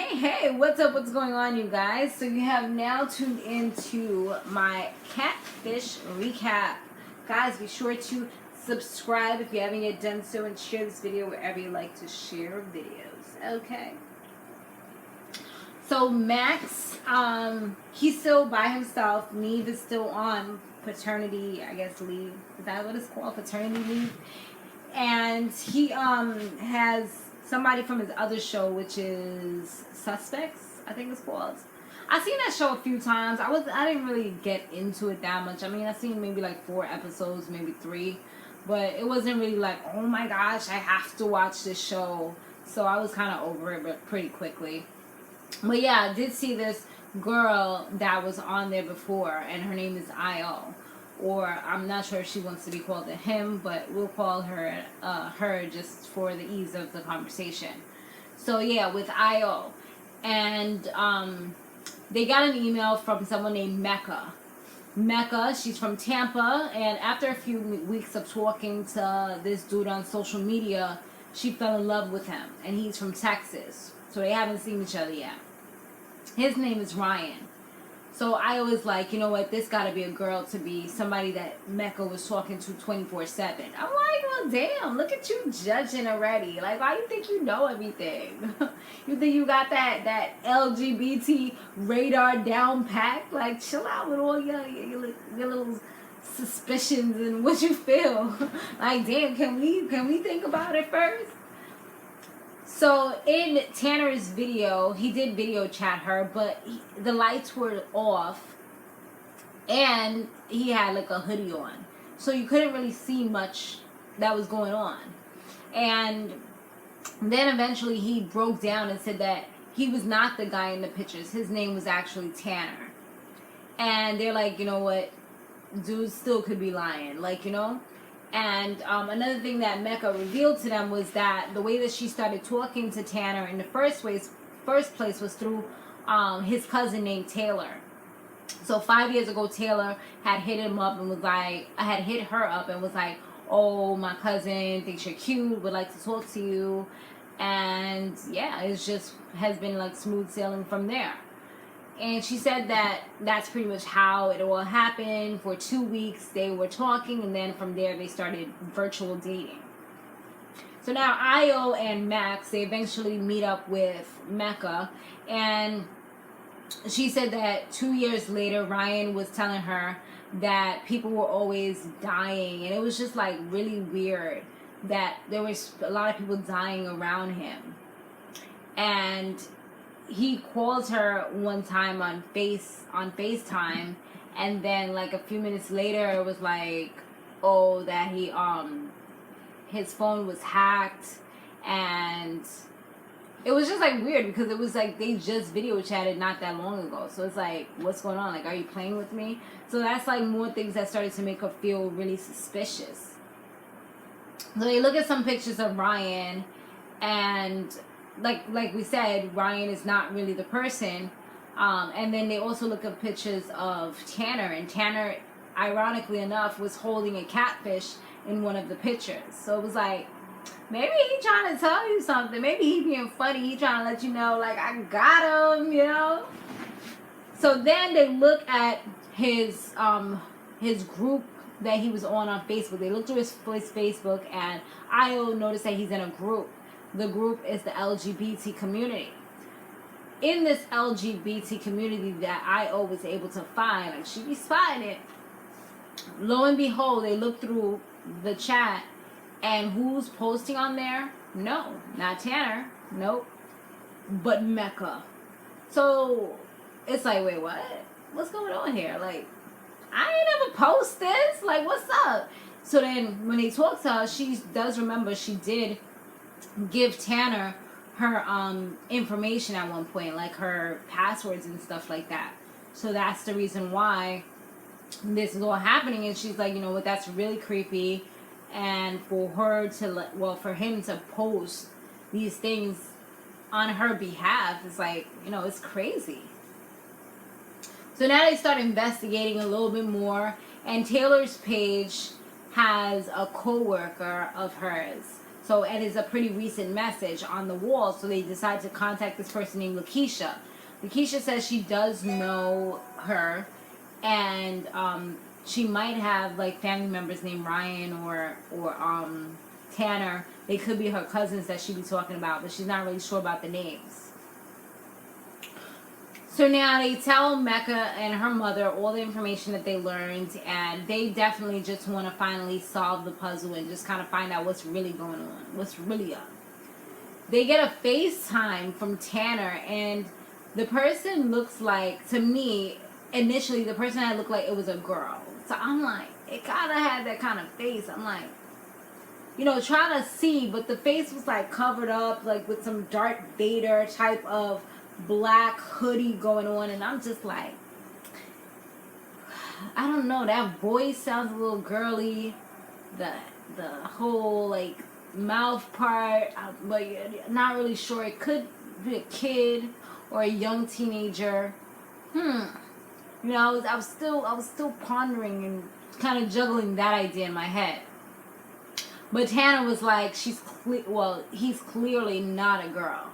Hey, what's up? What's going on, you guys? So you have now tuned into my Catfish recap. Guys, be sure to subscribe if you haven't yet done so and share this video wherever you like to share videos. Okay. So Max, he's still by himself. Neve is still on paternity, I guess, leave. Is that what it's called? Paternity leave. And he has somebody from his other show, which is Suspects, I think it's called. I've seen that show a few times. I didn't really get into it that much. I mean, I've seen maybe like 4 episodes, maybe 3, but it wasn't really like, oh my gosh, I have to watch this show. So I was kind of over it, but pretty quickly. But yeah, I did see this girl that was on there before, and her name is I.o. Or I'm not sure if she wants to be called a him, but we'll call her her just for the ease of the conversation. So yeah, with I.o. And they got an email from someone named Mecca. Mecca, she's from Tampa, and after a few weeks of talking to this dude on social media, she fell in love with him, and he's from Texas. So they haven't seen each other yet. His name is Ryan. So I was like, you know what, this got to be a girl to be somebody that Mecca was talking to 24/7. I'm like, well, damn, look at you judging already. Like, why you think you know everything? You think you got that LGBT radar down pat? Like, chill out with all your little suspicions and what you feel. Like, damn, can we think about it first? So in Tanner's video, he did video chat her, but the lights were off, and he had like a hoodie on, so you couldn't really see much that was going on. And then eventually he broke down and said that he was not the guy in the pictures. His name was actually Tanner. And they're like, you know what, dude still could be lying, like, you know. And another thing that Mecca revealed to them was that the way that she started talking to Tanner in the first place was through his cousin named Taylor. So 5 years ago, Taylor had hit him up and was like, I had hit her up and was like, oh, my cousin thinks you're cute, would like to talk to you. And yeah, it's just has been like smooth sailing from there. And she said that that's pretty much how it all happened. For 2 weeks, they were talking, and then from there, they started virtual dating. So now, I.o and Max, they eventually meet up with Mecca, and she said that 2 years later, Ryan was telling her that people were always dying, and it was just like really weird that there was a lot of people dying around him. And he called her one time on FaceTime, and then like a few minutes later it was like, oh, that he his phone was hacked. And it was just like weird because it was like they just video chatted not that long ago. So it's like, what's going on? Like, are you playing with me? So that's like more things that started to make her feel really suspicious. So they look at some pictures of Ryan, and like we said, Ryan is not really the person. And then they also look at pictures of Tanner, and Tanner, ironically enough, was holding a catfish in one of the pictures. So it was like, maybe he trying to tell you something. Maybe he being funny. He trying to let you know, like, I got him, you know. So then they look at his group that he was on Facebook. They looked through his Facebook, and I.o noticed that he's in a group. The group is the LGBT community. In this LGBT community that I.o was able to find, like, she be spotting it. Lo and behold, they look through the chat, and who's posting on there? No, not Tanner. Nope. But Mecca. So it's like, wait, what? What's going on here? Like, I ain't never post this. Like, what's up? So then when they talk to her, she does remember she did give Tanner her information at one point, like her passwords and stuff like that. So that's the reason why this is all happening. And she's like, you know what, that's really creepy. And for her to, for him to post these things on her behalf, it's like, you know, it's crazy. So now they start investigating a little bit more, and Taylor's page has a coworker of hers. So, and it's a pretty recent message on the wall. So they decide to contact this person named Lakeisha. Lakeisha says she does know her, and she might have like family members named Ryan or Tanner. They could be her cousins that she be talking about, but she's not really sure about the names. So now they tell Mecca and her mother all the information that they learned, and they definitely just want to finally solve the puzzle and just kind of find out what's really going on, what's really up. They get a FaceTime from Tanner, and the person looks like, to me, initially the person had looked like it was a girl. So I'm like, it kind of had that kind of face. I'm like, you know, trying to see, but the face was like covered up, like with some Darth Vader type of black hoodie going on, and I'm just like, I don't know, that voice sounds a little girly, the whole like mouth part, but not really sure. It could be a kid or a young teenager. You know, I was still pondering and kind of juggling that idea in my head. But Tanner was like, he's clearly not a girl.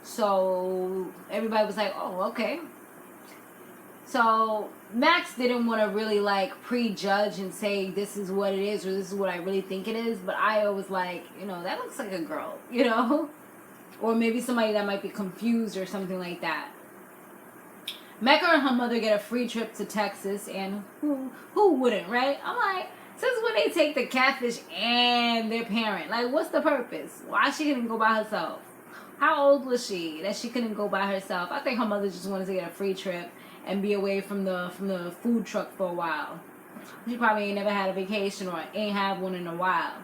So everybody was like, oh, okay. So Max didn't want to really like prejudge and say this is what it is or this is what I really think it is. But I was like, you know, that looks like a girl, you know? Or maybe somebody that might be confused or something like that. Mecca and her mother get a free trip to Texas, and who wouldn't, right? I'm like, since when they take the Catfish and their parent? Like, what's the purpose? Why she couldn't go by herself? How old was she that she couldn't go by herself? I think her mother just wanted to get a free trip and be away from the food truck for a while. She probably ain't never had a vacation or ain't had one in a while.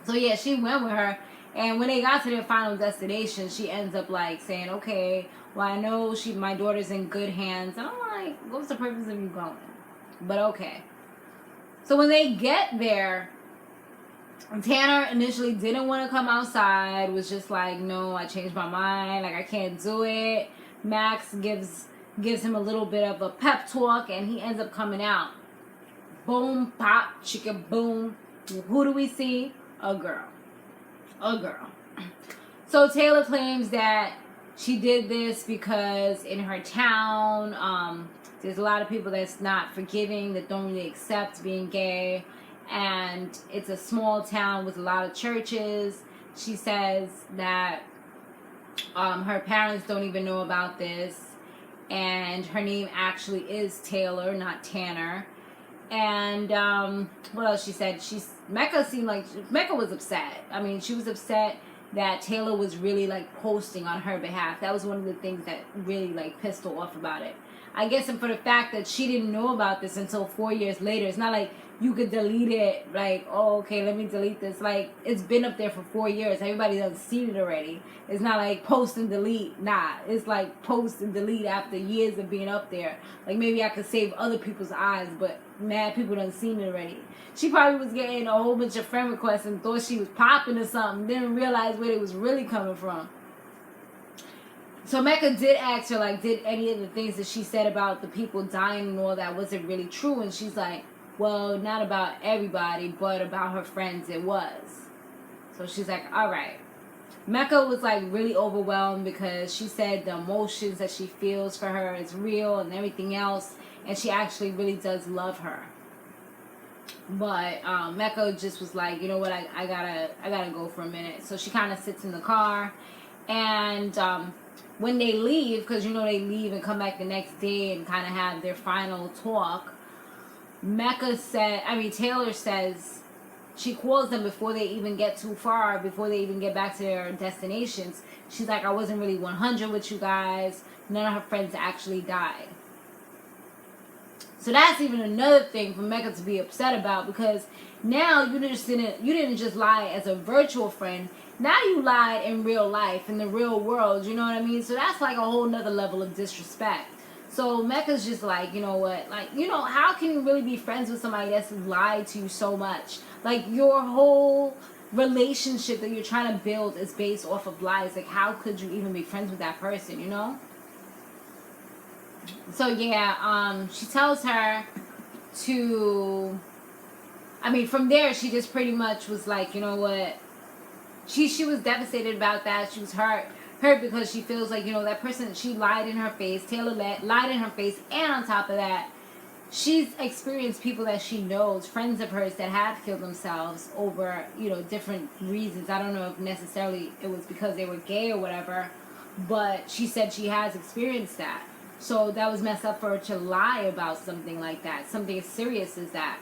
So yeah, she went with her, and when they got to their final destination, she ends up like saying, okay, well, I know my daughter's in good hands. And I'm like, what's the purpose of you going? But okay. So when they get there, Tanner initially didn't want to come outside, was just like, no, I changed my mind, like I can't do it. Max gives him a little bit of a pep talk, and he ends up coming out. Boom, pop, chicka, boom. Who do we see? A girl. So Taylor claims that she did this because in her town, there's a lot of people that's not forgiving, that don't really accept being gay. And it's a small town with a lot of churches. She says that her parents don't even know about this, and her name actually is Taylor, not Tanner. And what else she said? Mecca seemed like Mecca was upset. I mean, she was upset that Taylor was really like posting on her behalf. That was one of the things that really like pissed her off about it. I guess, and for the fact that she didn't know about this until 4 years later. It's not like you could delete it, like, oh, okay, let me delete this. Like, it's been up there for 4 years. Everybody doesn't see it already. It's not like post and delete. Nah, it's like post and delete after years of being up there. Like, maybe I could save other people's eyes, but mad people done seen it already. She probably was getting a whole bunch of friend requests and thought she was popping or something. Didn't realize where it was really coming from. So Mecca did ask her, like, did any of the things that she said about the people dying and all that, was it really true? And she's like, well, not about everybody, but about her friends it was. So she's like, all right. Mecca was like really overwhelmed because she said the emotions that she feels for her is real and everything else, and she actually really does love her. But Mecca just was like, you know what, I gotta go for a minute. So she kind of sits in the car, and when they leave, because you know they leave and come back the next day and kind of have their final talk, Taylor says, she calls them before they even get too far, before they even get back to their destinations. She's like, I wasn't really 100 with you guys. None of her friends actually died. So that's even another thing for Mecca to be upset about, because now you didn't just lie as a virtual friend. Now you lied in real life, in the real world, you know what I mean? So that's like a whole nother level of disrespect. So Mecca's just like, you know what, like, you know, how can you really be friends with somebody that's lied to you so much? Like, your whole relationship that you're trying to build is based off of lies. Like, how could you even be friends with that person, you know? So yeah, she tells her to, from there she just pretty much was like, you know what, she was devastated about that. She was hurt because she feels like, you know, that person, she lied in her face. Taylor lied in her face, and on top of that, she's experienced people that she knows, friends of hers, that have killed themselves over, you know, different reasons. I don't know if necessarily it was because they were gay or whatever, but she said she has experienced that. So that was messed up for her to lie about something like that, something as serious as that.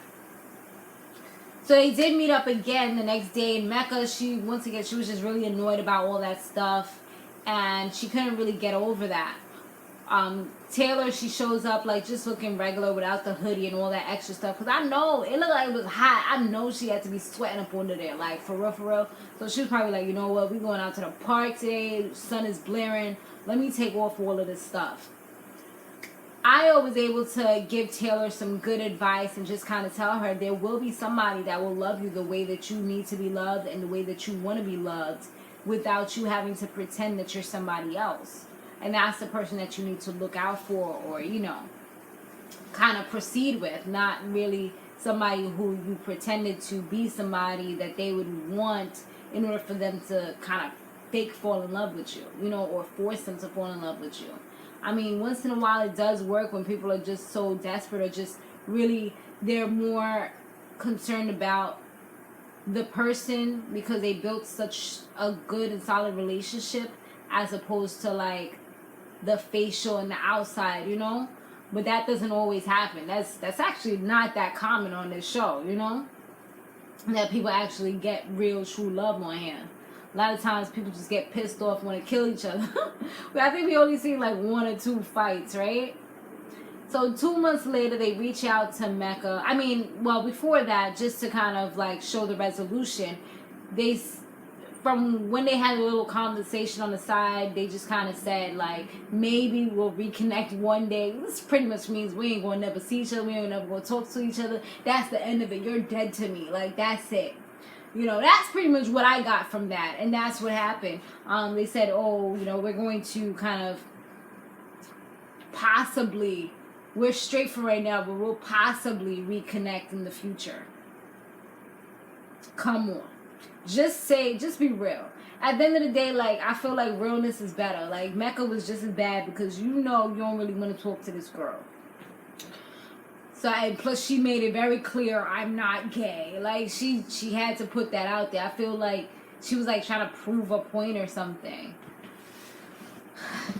So they did meet up again the next day in Mecca. She was just really annoyed about all that stuff, and she couldn't really get over that. Taylor, she shows up like just looking regular without the hoodie and all that extra stuff, because I know it looked like it was hot. I know she had to be sweating up under there, like for real. So she was probably like, you know what, we going out to the park today, sun is blaring, let me take off all of this stuff. I.o was able to give Taylor some good advice and just kind of tell her there will be somebody that will love you the way that you need to be loved and the way that you want to be loved, without you having to pretend that you're somebody else. And that's the person that you need to look out for, or, you know, kind of proceed with. Not really somebody who you pretended to be somebody that they would want in order for them to kind of fake fall in love with you, you know, or force them to fall in love with you. I mean, once in a while it does work when people are just so desperate, or just really, they're more concerned about the person because they built such a good and solid relationship, as opposed to like the facial and the outside, you know. But that doesn't always happen. That's actually not that common on this show, you know, that people actually get real true love on here. A lot of times people just get pissed off, want to kill each other. But I think we only see like 1 or 2 fights, right? So 2 months later, they reach out to Mecca. I mean, well, before that, just to kind of like show the resolution, from when they had a little conversation on the side, they just kind of said, like, maybe we'll reconnect one day. This pretty much means we ain't going to never see each other. We ain't never going to talk to each other. That's the end of it. You're dead to me. Like, that's it. You know, that's pretty much what I got from that. And that's what happened. They said, oh, you know, we're going to kind of possibly, we're straight for right now, but we'll possibly reconnect in the future. Come on. Just be real. At the end of the day, like, I feel like realness is better. Like, Mecca was just as bad because you know you don't really want to talk to this girl. So, and plus she made it very clear, I'm not gay. Like, she had to put that out there. I feel like she was like trying to prove a point or something.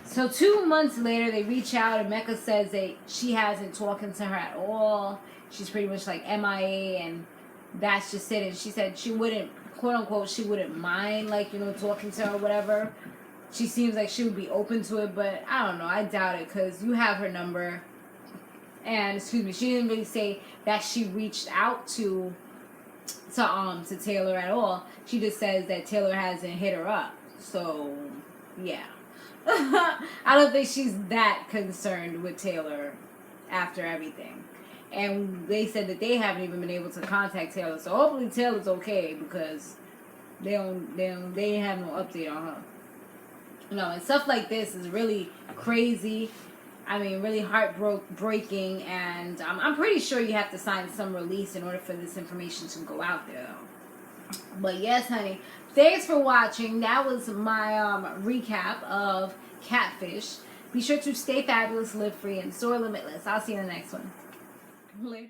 So 2 months later, they reach out and Mecca says that she hasn't talking to her at all. She's pretty much like MIA, and that's just it. And she said she wouldn't, quote unquote, she wouldn't mind, like, you know, talking to her or whatever. She seems like she would be open to it, but I don't know. I doubt it, because you have her number. And, she didn't really say that she reached out to Taylor at all. She just says that Taylor hasn't hit her up. So, yeah. I don't think she's that concerned with Taylor after everything. And they said that they haven't even been able to contact Taylor. So hopefully Taylor's okay, because they have no update on her. You know, and stuff like this is really crazy. I mean, really heartbreaking, and I'm pretty sure you have to sign some release in order for this information to go out there, though. But yes, honey, thanks for watching. That was my recap of Catfish. Be sure to stay fabulous, live free, and soar limitless. I'll see you in the next one. Later.